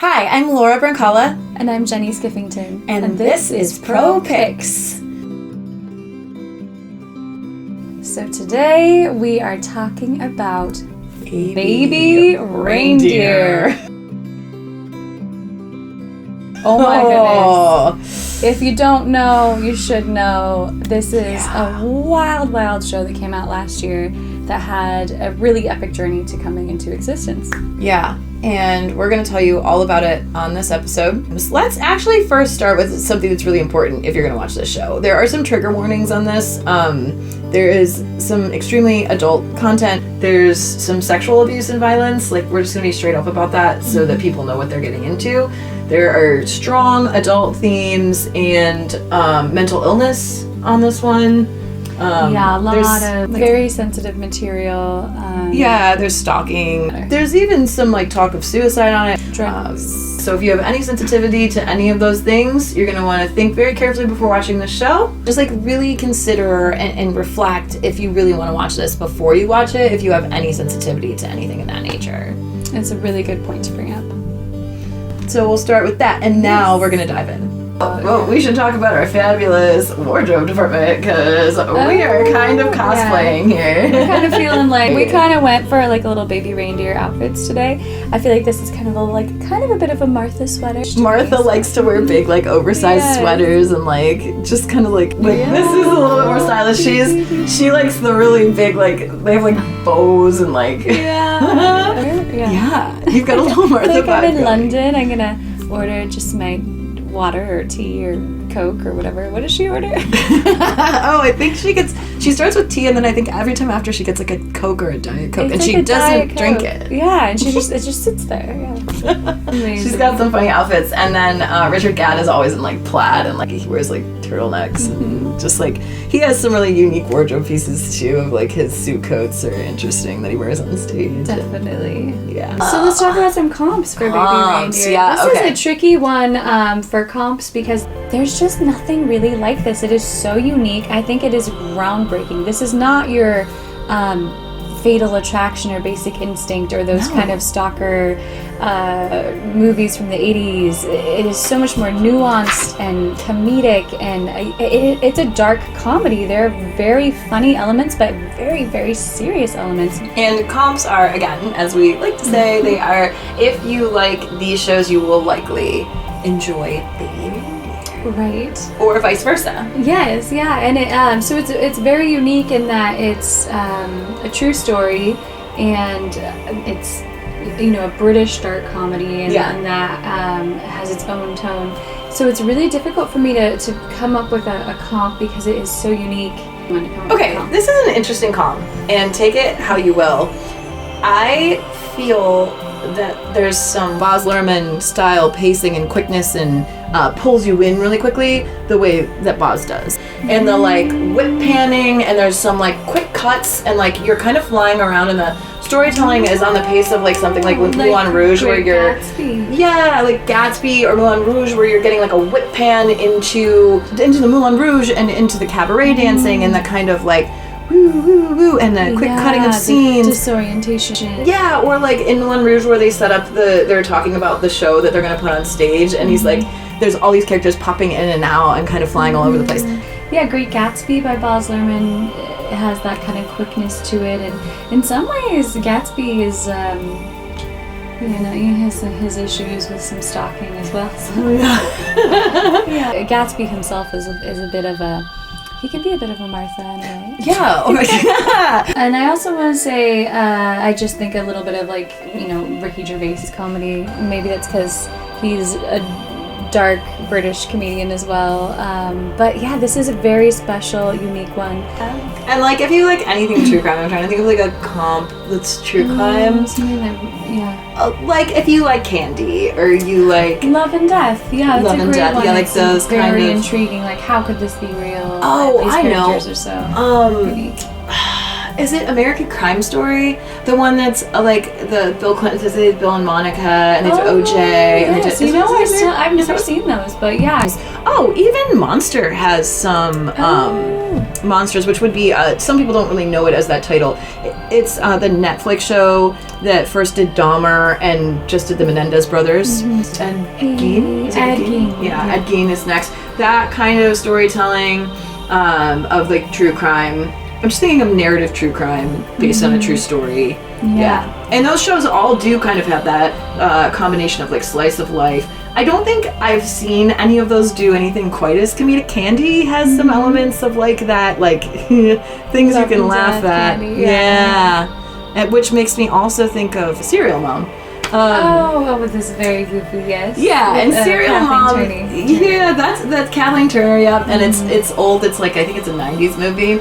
Hi, I'm Laura Brunkala. And I'm Jenny Skiffington. And this is ProPicks. So today we are talking about Baby Reindeer. Oh my goodness. If you don't know, you should know. This is a wild, wild show that came out last year that had a really epic journey to coming into existence. Yeah, and we're going to tell you all about it on this episode. Let's actually first start with something that's really important if you're going to watch this show. There are some trigger warnings on this. There is some extremely adult content. There's some sexual abuse and violence. Like, we're just going to be straight up about that so that people know what they're getting into. There are strong adult themes and mental illness on this one. A lot of very sensitive material. There's stalking. There's even some talk of suicide on it. Drugs. So if you have any sensitivity to any of those things, you're going to want to think very carefully before watching the show. Just really consider and reflect if you really want to watch this before you watch it, if you have any sensitivity to anything of that nature. It's a really good point to bring up. So we'll start with that, and now we're going to dive in. Well, we should talk about our fabulous wardrobe department because we are kind of cosplaying here. We're kind of feeling like we kind of went for a little baby reindeer outfits today. I feel like this is kind of a bit of a Martha sweater. Martha likes to wear big oversized sweaters and just kind of this is a little bit more stylish. She likes the really big they have bows and yeah. You've got a little Martha vibe. I'm in London. I'm gonna order just my water or tea or Coke or whatever. What does she order? I think she starts with tea, and then I think every time after she gets a Coke or a Diet Coke, and she doesn't drink it. Yeah, and it just sits there. Yeah. Amazing. She's got some funny outfits, and then Richard Gadd is always in plaid, and he wears turtlenecks, and just he has some really unique wardrobe pieces too of his suit coats are interesting that he wears on stage. Definitely. Yeah. So let's talk about some comps for Baby Reindeer. Yeah, this is a tricky one for comps because there's just nothing really like this. It is so unique. I think it is groundbreaking. This is not your Fatal Attraction or Basic Instinct or those kind of stalker movies from the 80s. It is so much more nuanced and comedic, and it's a dark comedy. There are very funny elements, but very, very serious elements. And comps are, again, as we like to say, they are, if you like these shows, you will likely enjoy Baby Reindeer. Right. Or vice versa. Yes, yeah. And so it's very unique in that it's a true story, and it's a British dark comedy, and that has its own tone. So it's really difficult for me to come up with a comp because it is so unique. Okay, this is an interesting comp, and take it how you will. I feel that there's some Baz Luhrmann style pacing and quickness and pulls you in really quickly the way that Baz does. And the whip panning, and there's some quick cuts, and you're kind of flying around, and the storytelling is on the pace of something with Moulin Rouge, where you're Gatsby or Moulin Rouge, where you're getting a whip pan into the Moulin Rouge and into the cabaret dancing and the kind of woo, woo, woo, and the quick cutting of scenes. Disorientation. Yeah, or in Moulin Rouge where they set up they're talking about the show that they're going to put on stage, and he's there's all these characters popping in and out and kind of flying all over the place. Yeah, Great Gatsby by Baz Luhrmann has that kind of quickness to it, and in some ways Gatsby is, he has his issues with some stalking as well. So. Yeah. Gatsby himself is a bit of he can be a bit of a Martha in a way. Yeah. And I also want to say, I just think a little bit of Ricky Gervais' comedy. Maybe that's because he's a dark British comedian as well. But yeah, this is a very special, unique one. And if you like anything true crime, I'm trying to think of a comp that's true crime. If you like Candy, or you like Love and Death. Yeah, that's Love a and great Death. one. Yeah, it's those kind very of intriguing. How could this be real? Oh, These I know. characters are so unique. Is it American Crime Story? The one that's the Bill Clinton says they did Bill and Monica, and they did OJ, and they did. I I've never seen those, but yeah. Oh, even Monster has some monsters, which would be some people don't really know it as that title. It's the Netflix show that first did Dahmer and just did the Menendez brothers. And Gein? Is it Ed Gein? Gein. Yeah, Ed Gein is next. That kind of storytelling of like true crime. I'm just thinking of narrative true crime based on a true story. Yeah. And those shows all do kind of have that combination of like slice of life. I don't think I've seen any of those do anything quite as comedic. Candy has some elements of like that, like things you can laugh at. Candy, And which makes me also think of Serial Mom. With this very goofy, yes. Yeah, and Serial Mom. Turner. Yeah, that's Kathleen Turner. Yep, and it's old. It's like I think it's a '90s movie.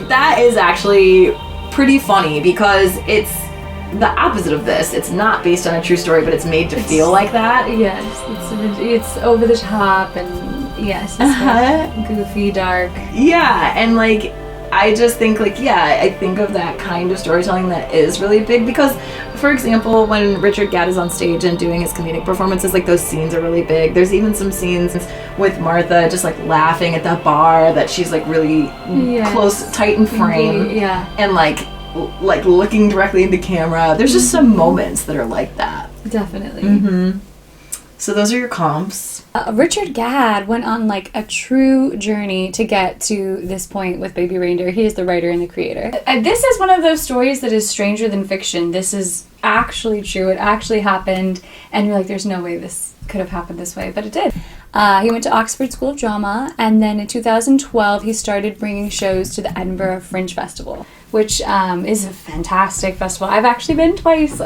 That is actually pretty funny because it's the opposite of this. It's not based on a true story, but it's made to feel like that. Yes, it's over the top and yes, it's goofy, dark. Yeah, and like I just think like I think of that kind of storytelling that is really big because, for example, when Richard Gadd is on stage and doing his comedic performances, like those scenes are really big. There's even some scenes with Martha just like laughing at that bar that she's like really close, tight in frame, and like looking directly into camera. There's just some moments that are like that. Definitely. So those are your comps. Richard Gadd went on like a true journey to get to this point with Baby Reindeer. He is the writer and the creator. This is one of those stories that is stranger than fiction. This is actually true. It actually happened. And you're like, there's no way this could have happened this way. But it did. He went to Oxford School of Drama. And then in 2012, he started bringing shows to the Edinburgh Fringe Festival, which is a fantastic festival. I've actually been twice.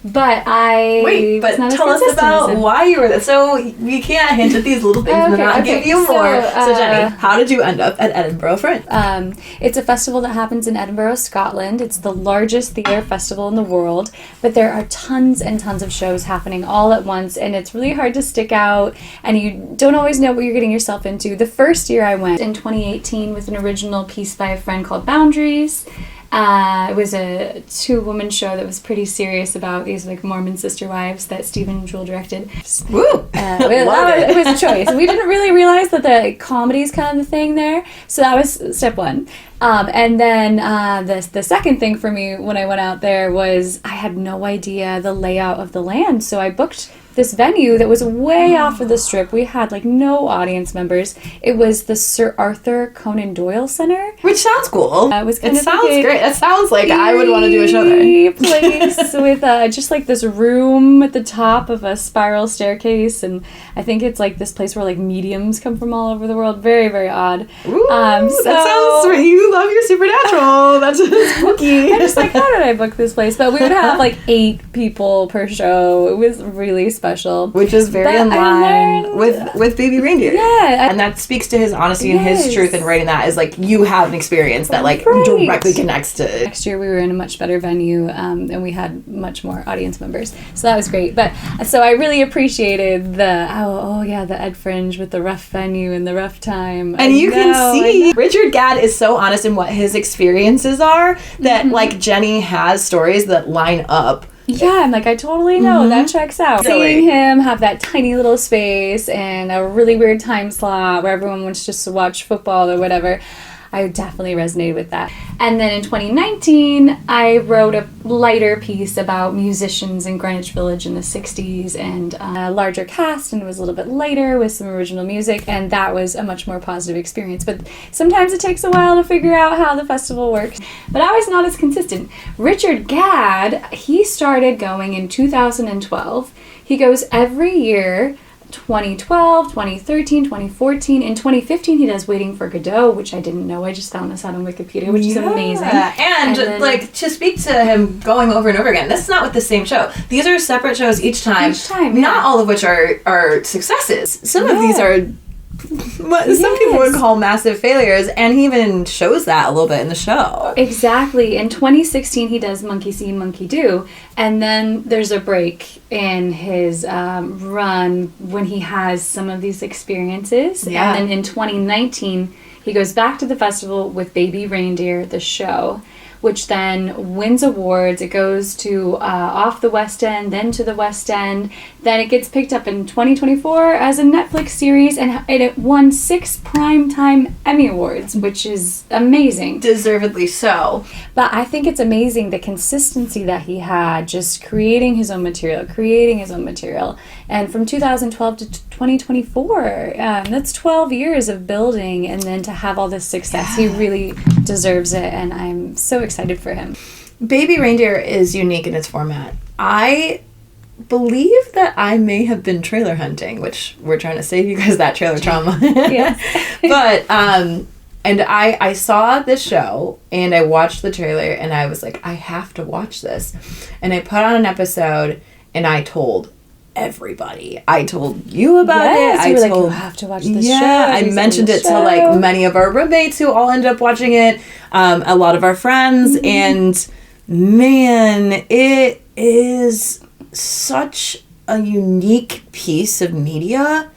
But tell us about why you were there. So you can't hint at these little things and not give you more. So Jenny, how did you end up at Edinburgh Fringe? It's a festival that happens in Edinburgh, Scotland. It's the largest theatre festival in the world, but there are tons and tons of shows happening all at once, and it's really hard to stick out, and you don't always know what you're getting yourself into. The first year I went in 2018 with an original piece by a friend called Boundaries. It was a 2-woman show that was pretty serious about these like Mormon sister wives that Stephen and Jewel directed. Woo! It was a choice. We didn't really realize that the comedy is kind of the thing there. So that was step one. And then the second thing for me when I went out there was I had no idea the layout of the land. So I booked this venue that was way off of the strip. We had like no audience members. It was the Sir Arthur Conan Doyle Center, which sounds cool. It sounds great. It sounds like I would want to do a show there. Place with just like this room at the top of a spiral staircase, and I think it's like this place where like mediums come from all over the world. Very, very odd. Ooh, that sounds sweet. You love your supernatural. That's just spooky. I'm just like, how did I book this place? But we would have like 8 people per show. It was really special, which is very in line with Baby Reindeer. And that speaks to his honesty and his truth in writing that is like you have an experience that like directly connects to. Next year we were in a much better venue and we had much more audience members, so that was great. But so I really appreciated the Ed Fringe with the rough venue and the rough time. And you can see Richard Gadd is so honest in what his experiences are that like Jenny has stories that line up. Yeah, I'm like, I totally know. That checks out. Seeing him have that tiny little space and a really weird time slot where everyone wants just to watch football or whatever, I definitely resonated with that. And then in 2019, I wrote a lighter piece about musicians in Greenwich Village in the 60s and a larger cast, and it was a little bit lighter with some original music, and that was a much more positive experience. But sometimes it takes a while to figure out how the festival works. But I was not as consistent. Richard Gadd, he started going in 2012. He goes every year. 2012, 2013, 2014. In 2015, he does Waiting for Godot, which I didn't know. I just found this out on Wikipedia, which is amazing. And then, like, to speak to him going over and over again, this is not with the same show. These are separate shows each time. Not all of which are successes. Some of these are what some people would call massive failures, and he even shows that a little bit in the show. Exactly. In 2016, he does Monkey See, Monkey Do, and then there's a break in his run when he has some of these experiences. And then in 2019, he goes back to the festival with Baby Reindeer, the show, which then wins awards. It goes to off the West End, then to the West End. Then it gets picked up in 2024 as a Netflix series, and it won 6 Primetime Emmy Awards, which is amazing. Deservedly so. But I think it's amazing the consistency that he had, just creating his own material. And from 2012 to 2024, that's 12 years of building, and then to have all this success, he really deserves it, and I'm so excited for him. Baby Reindeer is unique in its format. I believe that I may have been trailer hunting, which we're trying to save you guys that trailer trauma. Yes. But, and I saw this show, and I watched the trailer, and I was like, I have to watch this. And I put on an episode, and I told everybody. I told you about it. You were like, you have to watch this show. Yeah, I mentioned it to like many of our roommates who all ended up watching it, a lot of our friends, and man, it is such a unique piece of media.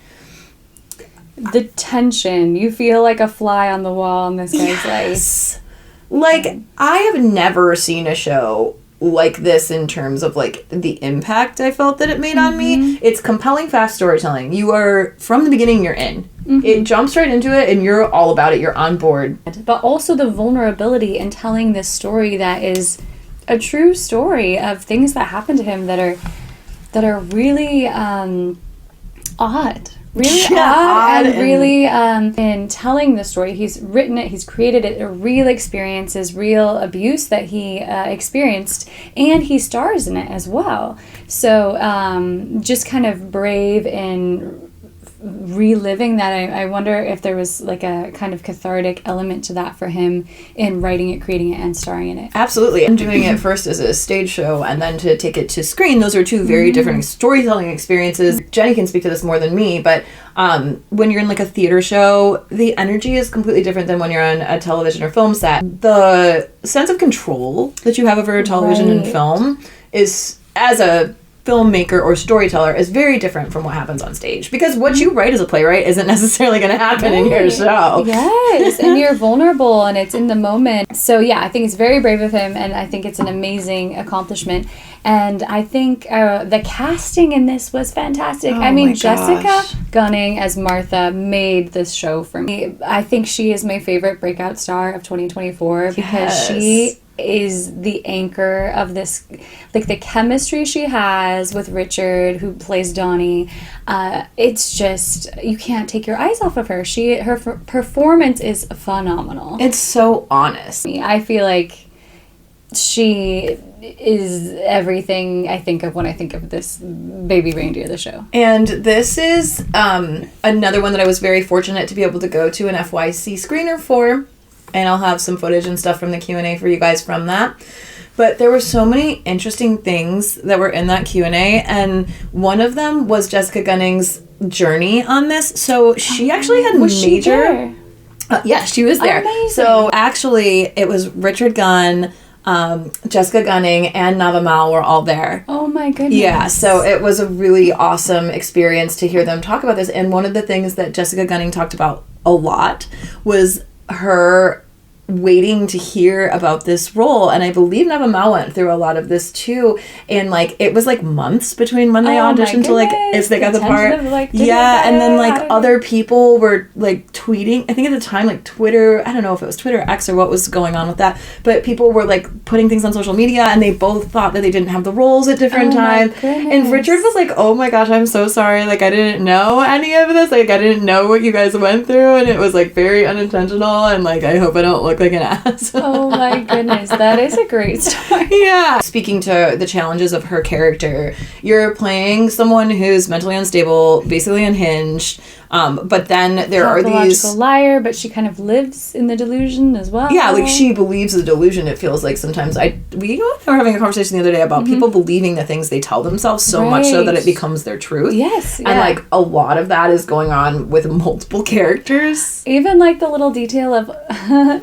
The tension. You feel like a fly on the wall in this guy's life. Like, I have never seen a show like this in terms of like the impact I felt that it made on me. It's compelling, fast storytelling. You are, from the beginning, you're in. It jumps right into it, and you're all about it. You're on board. But also the vulnerability in telling this story that is a true story of things that happened to him that are really odd. Really odd and really in telling the story. He's written it, he's created it, real experiences, real abuse that he experienced, and he stars in it as well. So just kind of brave in reliving that. I wonder if there was like a kind of cathartic element to that for him in writing it, creating it, and starring in it. Absolutely. And doing it first as a stage show and then to take it to screen, those are two very different storytelling experiences. Jenny can speak to this more than me, but when you're in like a theater show, the energy is completely different than when you're on a television or film set. The sense of control that you have over television and film is, as a filmmaker or storyteller, is very different from what happens on stage, because what you write as a playwright isn't necessarily going to happen in your show. Yes, and you're vulnerable, and it's in the moment. So yeah, I think it's very brave of him, and I think it's an amazing accomplishment. And I think the casting in this was fantastic. I mean, Jessica Gunning as Martha made this show for me. I think she is my favorite breakout star of 2024 because she is the anchor of this, like the chemistry she has with Richard, who plays Donnie. It's just, you can't take your eyes off of her. Her performance is phenomenal. It's so honest. I feel like she is everything I think of when I think of this Baby Reindeer, the show. And this is another one that I was very fortunate to be able to go to an FYC screener for. And I'll have some footage and stuff from the Q&A for you guys from that. But there were so many interesting things that were in that Q&A, and one of them was Jessica Gunning's journey on this. So she actually had She there? Yeah, she was there. Amazing. So actually, it was Richard Gunn, Jessica Gunning, and Nava Mal were all there. Oh my goodness. Yeah, so it was a really awesome experience to hear them talk about this. And one of the things that Jessica Gunning talked about a lot was her waiting to hear about this role, and I believe Nava Mal went through a lot of this too, and like it was like months between when they auditioned to like if they got the part, and then like other people were like tweeting, I think at the time like Twitter, I don't know if it was Twitter X or what was going on with that, but people were like putting things on social media, and they both thought that they didn't have the roles at different times, and Richard was like, oh my gosh, I'm so sorry, like I didn't know any of this, like I didn't know what you guys went through, and it was like very unintentional, and like I hope I don't look like an ass. Oh my goodness, that is a great story. Yeah. Speaking to the challenges of her character, you're playing someone who's mentally unstable, basically unhinged, but then there are these... liar, but she kind of lives in the delusion as well. Yeah, like she believes the delusion, it feels like sometimes. We were having a conversation the other day about people believing the things they tell themselves so much so that it becomes their truth. Yes. And like a lot of that is going on with multiple characters. Even like the little detail of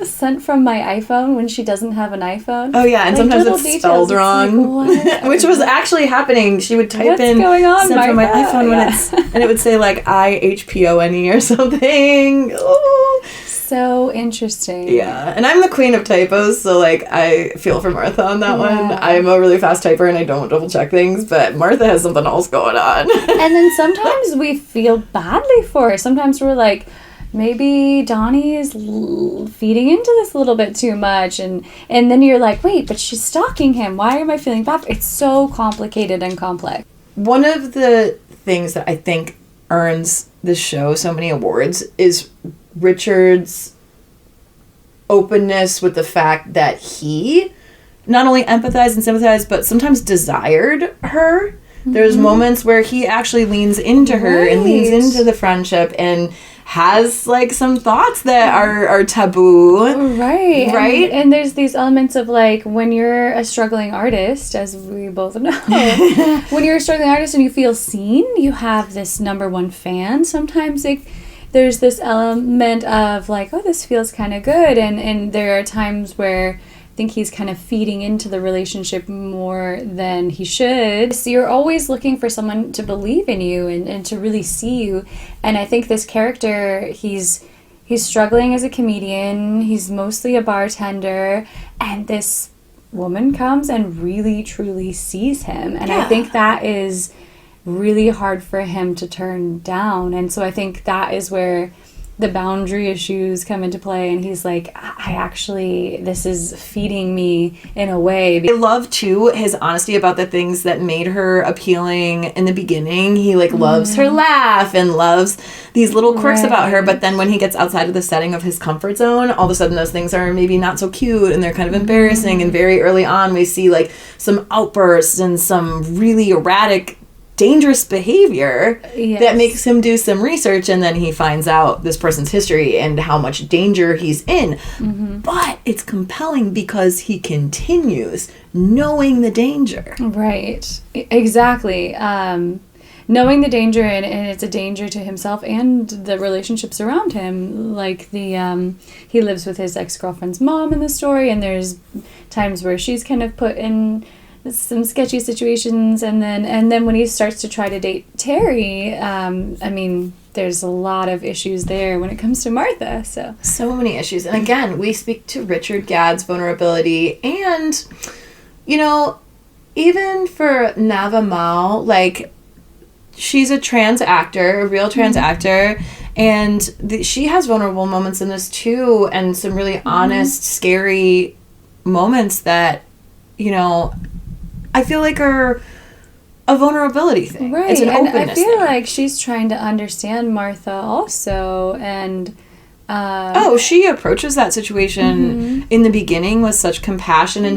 sent from my iPhone when she doesn't have an iPhone. Oh yeah, and like sometimes it's spelled wrong. Like, which was actually happening. She would type in going on, sent from my iPhone when it's, and it would say like IHPONE or something. Oh. so interesting. Yeah, and I'm the queen of typos, so like I feel for Martha on that one. I'm a really fast typer and I don't double check things, but Martha has something else going on. And then sometimes we feel badly for her. Sometimes we're like, maybe Donnie is feeding into this a little bit too much, and then you're like, wait, but she's stalking him. Why am I feeling bad? It's so complicated and complex. One of the things that I think earns this show so many awards is Richard's openness with the fact that he not only empathized and sympathized, but sometimes desired her. Mm-hmm. There's moments where he actually leans into her and leans into the friendship and has like some thoughts that are taboo. Right. And there's these elements of like when you're a struggling artist, as we both know, when you're a struggling artist and you feel seen, you have this number one fan. Sometimes there's this element of like, oh, this feels kind of good. And there are times where I think he's kind of feeding into the relationship more than he should. So you're always looking for someone to believe in you and to really see you. And I think this character, he's struggling as a comedian. He's mostly a bartender. And this woman comes and really, truly sees him. And I think that is really hard for him to turn down. And so I think that is where the boundary issues come into play, and he's like, this is feeding me in a way. I love too his honesty about the things that made her appealing in the beginning. He like loves her laugh and loves these little quirks about her, but then when he gets outside of the setting of his comfort zone, all of a sudden those things are maybe not so cute and they're kind of embarrassing. And very early on we see like some outbursts and some really erratic, dangerous behavior that makes him do some research, and then he finds out this person's history and how much danger he's in. But it's compelling because he continues knowing the danger. Right. Exactly. Knowing the danger, and it's a danger to himself and the relationships around him. Like he lives with his ex-girlfriend's mom in the story, and there's times where she's kind of put in some sketchy situations, and then when he starts to try to date Terry, there's a lot of issues there when it comes to Martha. So many issues. And again, we speak to Richard Gadd's vulnerability, and even for Nava Mao, like, she's a trans actor, a real trans actor, and she has vulnerable moments in this too, and some really honest, scary moments that I feel like are a vulnerability thing. Right. It's an and openness I feel thing. like she's trying to understand Martha also, and she approaches that situation in the beginning with such compassion, and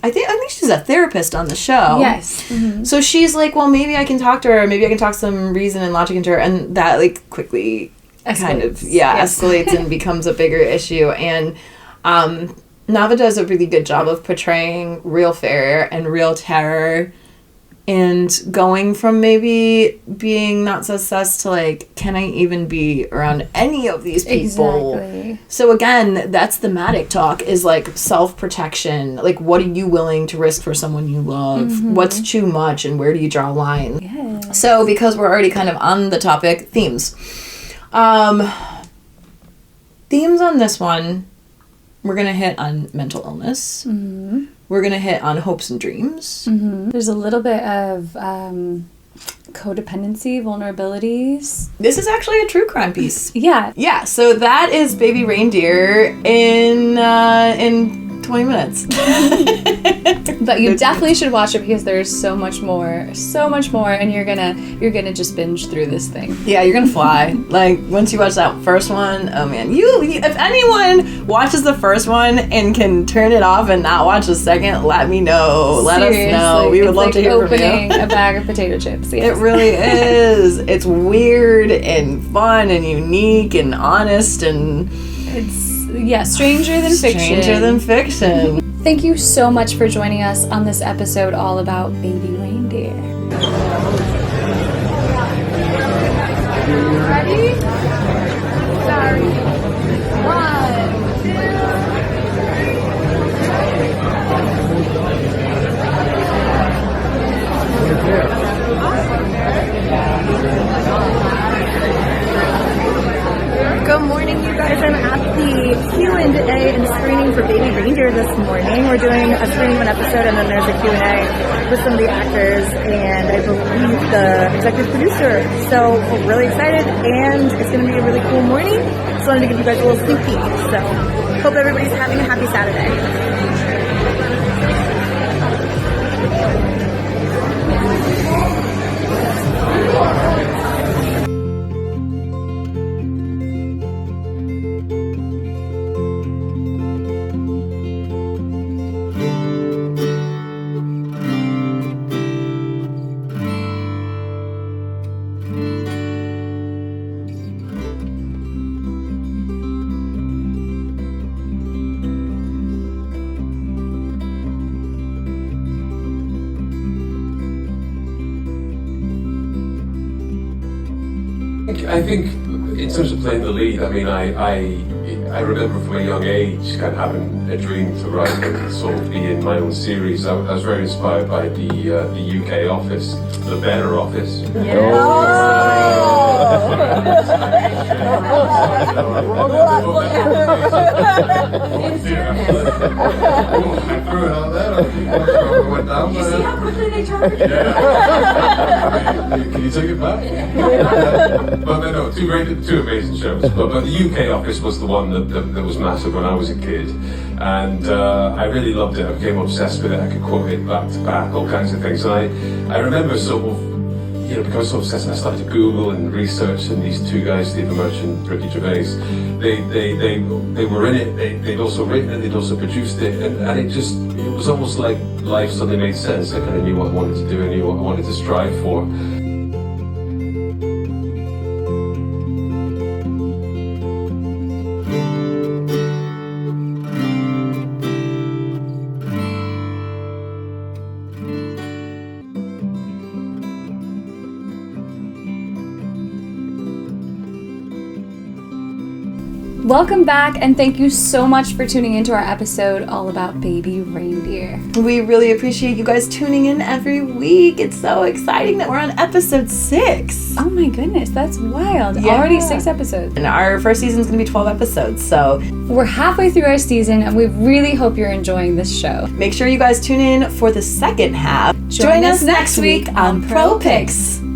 I think she's a therapist on the show. Yes. So she's like, well, maybe I can talk to her, maybe I can talk some reason and logic into her, and that like quickly escalates and becomes a bigger issue. And Nava does a really good job of portraying real fear and real terror, and going from maybe being not so sus to like, can I even be around any of these people? Exactly. So again, that's thematic talk, is like self-protection. Like, what are you willing to risk for someone you love? What's too much, and where do you draw a line? Yeah. So because we're already kind of on the topic, themes. Themes on this one. We're going to hit on mental illness. We're going to hit on hopes and dreams. There's a little bit of codependency, vulnerabilities. This is actually a true crime piece. Yeah. Yeah, so that is Baby Reindeer in 20 minutes. But you definitely should watch it because there's so much more, and you're gonna just binge through this thing. Yeah, you're gonna fly. Like, once you watch that first one, oh man, you if anyone watches the first one and can turn it off and not watch the second, let me know. Let us know. We would love to hear from you. Opening a bag of potato chips. Yes. It really is. It's weird and fun and unique and honest, and it's stranger than fiction. Stranger than fiction. Thank you so much for joining us on this episode all about Baby Reindeer. Ready? Sorry. 1, 2, 3. Good morning, you guys. I'm at the Q&A and screening for Baby Reindeer this morning. We're doing a screening of an episode, and then there's a Q&A with some of the actors and I believe the executive producer. So we're really excited, and it's going to be a really cool morning. Just wanted to give you guys a little sneak peek. So hope everybody's having a happy Saturday. I think in terms of playing the lead, I mean, I remember from a young age kind of having a dream to write and sort of be in my own series. I was very inspired by the UK Office, the Better Office. I threw it out there. I went down. You see how quickly they turned it? Can you take it back? But no, two amazing shows. But the UK Office was the one that was massive when I was a kid, and I really loved it. I became obsessed with it. I could quote it back to back, all kinds of things. And I remember sort of, becoming so obsessed, I started to Google and research, and these two guys, Stephen Merchant and Ricky Gervais, they were in it. They'd also written it. They'd also produced it, and it was almost like life suddenly made sense. I kind of knew what I wanted to do. I knew what I wanted to strive for. Welcome back, and thank you so much for tuning into our episode all about Baby Reindeer. We really appreciate you guys tuning in every week. It's so exciting that we're on episode 6. Oh my goodness, that's wild. Yeah. Already 6 episodes. And our first season is going to be 12 episodes, so we're halfway through our season, and we really hope you're enjoying this show. make sure you guys tune in for the second half. Join us next week on ProPicks.